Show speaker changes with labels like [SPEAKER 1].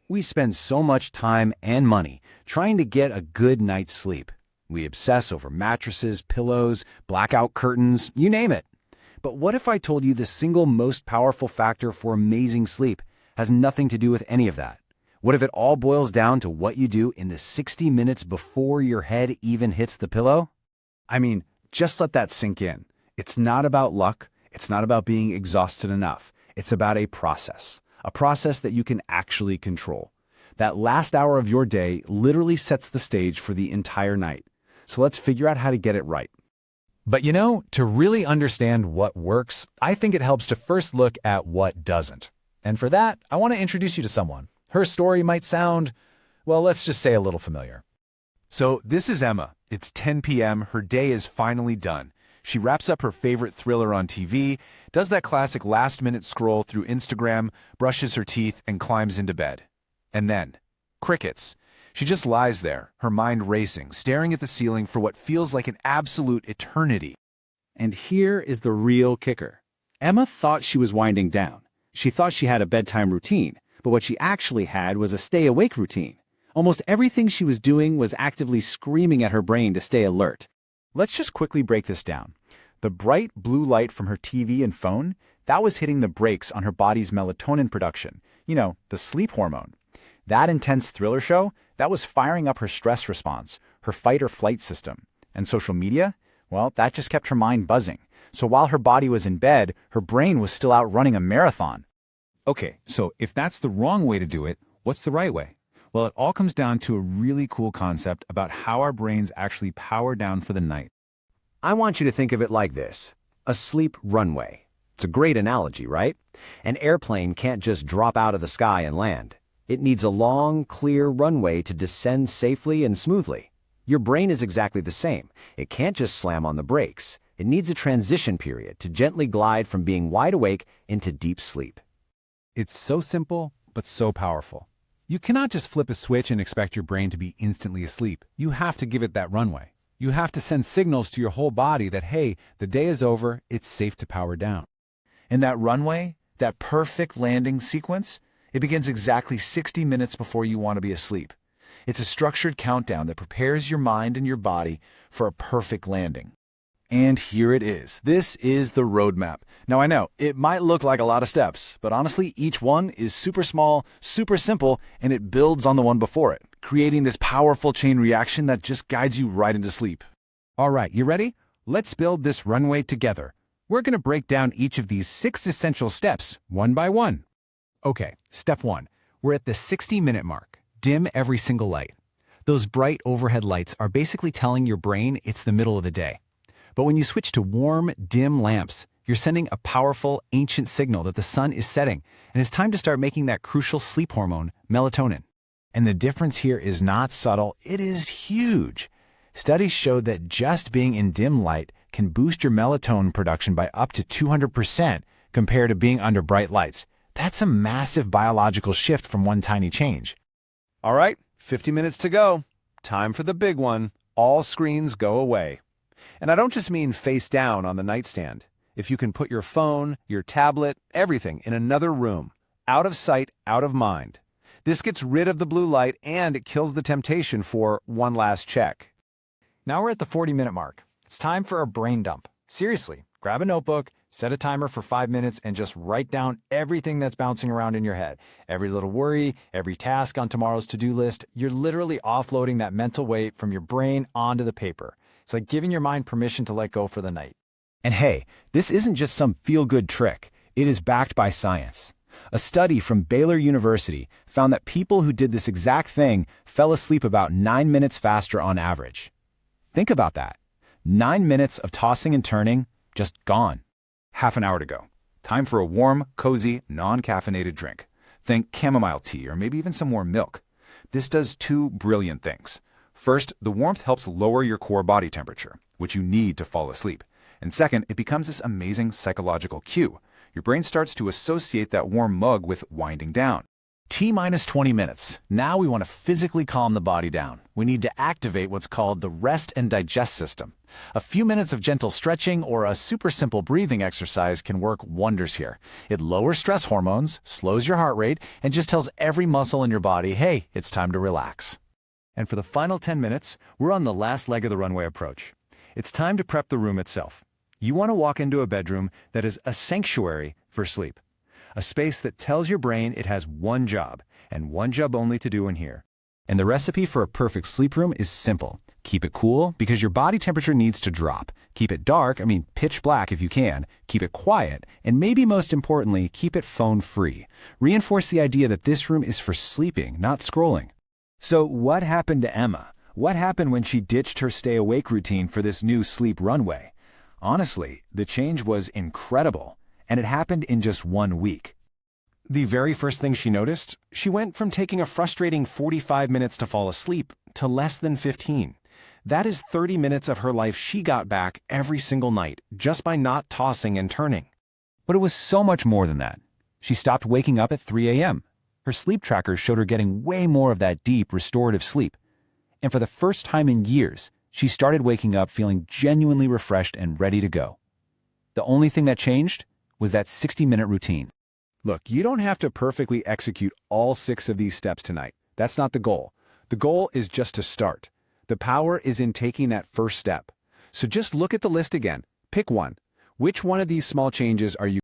[SPEAKER 1] We spend so much time and money trying to get a good night's sleep. We obsess over mattresses, pillows, blackout curtains, you name it. But what if I told you the single most powerful factor for amazing sleep has nothing to do with any of that? What if it all boils down to what you do in the 60 minutes before your head even hits the pillow?
[SPEAKER 2] I mean, just let that sink in. It's not about luck. It's not about being exhausted enough. It's about a process that you can actually control. That last hour of your day literally sets the stage for the entire night. So let's figure out how to get it right.
[SPEAKER 3] But to really understand what works, I think it helps to first look at what doesn't. And for that, I want to introduce you to someone. Her story might sound, well, let's just say a little familiar.
[SPEAKER 4] So this is Emma. It's 10 p.m. Her day is finally done. She wraps up her favorite thriller on TV, does that classic last-minute scroll through Instagram, brushes her teeth, and climbs into bed. And then, crickets. She just lies there, her mind racing, staring at the ceiling for what feels like an absolute eternity.
[SPEAKER 2] And here is the real kicker. Emma thought she was winding down. She thought she had a bedtime routine, but what she actually had was a stay-awake routine. Almost everything she was doing was actively screaming at her brain to stay alert.
[SPEAKER 3] Let's just quickly break this down. The bright blue light from her TV and phone, that was hitting the brakes on her body's melatonin production, the sleep hormone. That intense thriller show, that was firing up her stress response, her fight or flight system. And social media, well, that just kept her mind buzzing. So while her body was in bed, her brain was still out running a marathon.
[SPEAKER 5] Okay, so if that's the wrong way to do it, what's the right way? Well, it all comes down to a really cool concept about how our brains actually power down for the night.
[SPEAKER 1] I want you to think of it like this: a sleep runway. It's a great analogy, right? An airplane can't just drop out of the sky and land. It needs a long, clear runway to descend safely and smoothly. Your brain is exactly the same. It can't just slam on the brakes. It needs a transition period to gently glide from being wide awake into deep sleep.
[SPEAKER 5] It's so simple, but so powerful. You cannot just flip a switch and expect your brain to be instantly asleep. You have to give it that runway. You have to send signals to your whole body that, hey, the day is over, it's safe to power down.
[SPEAKER 4] And that runway, that perfect landing sequence, it begins exactly 60 minutes before you want to be asleep. It's a structured countdown that prepares your mind and your body for a perfect landing. And here it is. This is the roadmap. Now I know, it might look like a lot of steps, but honestly, each one is super small, super simple, and it builds on the one before it, creating this powerful chain reaction that just guides you right into sleep.
[SPEAKER 5] All right, you ready? Let's build this runway together. We're going to break down each of these 6 essential steps, one by one. Okay, step 1. We're at the 60-minute mark. Dim every single light. Those bright overhead lights are basically telling your brain it's the middle of the day. But when you switch to warm, dim lamps, you're sending a powerful, ancient signal that the sun is setting, and it's time to start making that crucial sleep hormone, melatonin. And the difference here is not subtle, it is huge. Studies show that just being in dim light can boost your melatonin production by up to 200% compared to being under bright lights. That's a massive biological shift from one tiny change.
[SPEAKER 4] All right, 50 minutes to go. Time for the big one. All screens go away. And I don't just mean face down on the nightstand. If you can put your phone, your tablet, everything in another room, out of sight, out of mind. This gets rid of the blue light and it kills the temptation for one last check.
[SPEAKER 3] Now we're at the 40-minute mark. It's time for a brain dump. Seriously, grab a notebook, set a timer for 5 minutes, and just write down everything that's bouncing around in your head. Every little worry, every task on tomorrow's to-do list. You're literally offloading that mental weight from your brain onto the paper. It's like giving your mind permission to let go for the night.
[SPEAKER 1] And hey, this isn't just some feel-good trick. It is backed by science. A study from Baylor University found that people who did this exact thing fell asleep about 9 minutes faster on average. Think about that. 9 minutes of tossing and turning, just gone.
[SPEAKER 4] Half an hour to go. Time for a warm, cozy, non-caffeinated drink. Think chamomile tea or maybe even some warm milk. This does 2 brilliant things. First, the warmth helps lower your core body temperature, which you need to fall asleep. And second, it becomes this amazing psychological cue. Your brain starts to associate that warm mug with winding down. T-minus 20 minutes. Now we want to physically calm the body down. We need to activate what's called the rest and digest system. A few minutes of gentle stretching or a super simple breathing exercise can work wonders here. It lowers stress hormones, slows your heart rate, and just tells every muscle in your body, hey, it's time to relax.
[SPEAKER 3] And for the final 10 minutes, we're on the last leg of the runway approach. It's time to prep the room itself. You want to walk into a bedroom that is a sanctuary for sleep. A space that tells your brain it has one job, and one job only to do in here.
[SPEAKER 1] And the recipe for a perfect sleep room is simple. Keep it cool because your body temperature needs to drop. Keep it dark, pitch black if you can. Keep it quiet, and maybe most importantly, keep it phone-free. Reinforce the idea that this room is for sleeping, not scrolling.
[SPEAKER 2] So what happened to Emma? What happened when she ditched her stay-awake routine for this new sleep runway? Honestly, the change was incredible, and it happened in just 1 week.
[SPEAKER 1] The very first thing she noticed, she went from taking a frustrating 45 minutes to fall asleep to less than 15. That is 30 minutes of her life she got back every single night just by not tossing and turning.
[SPEAKER 3] But it was so much more than that. She stopped waking up at 3 a.m. Her sleep trackers showed her getting way more of that deep, restorative sleep. And for the first time in years, she started waking up feeling genuinely refreshed and ready to go. The only thing that changed was that 60-minute routine.
[SPEAKER 2] Look, you don't have to perfectly execute all 6 of these steps tonight. That's not the goal. The goal is just to start. The power is in taking that first step. So just look at the list again. Pick one. Which one of these small changes are you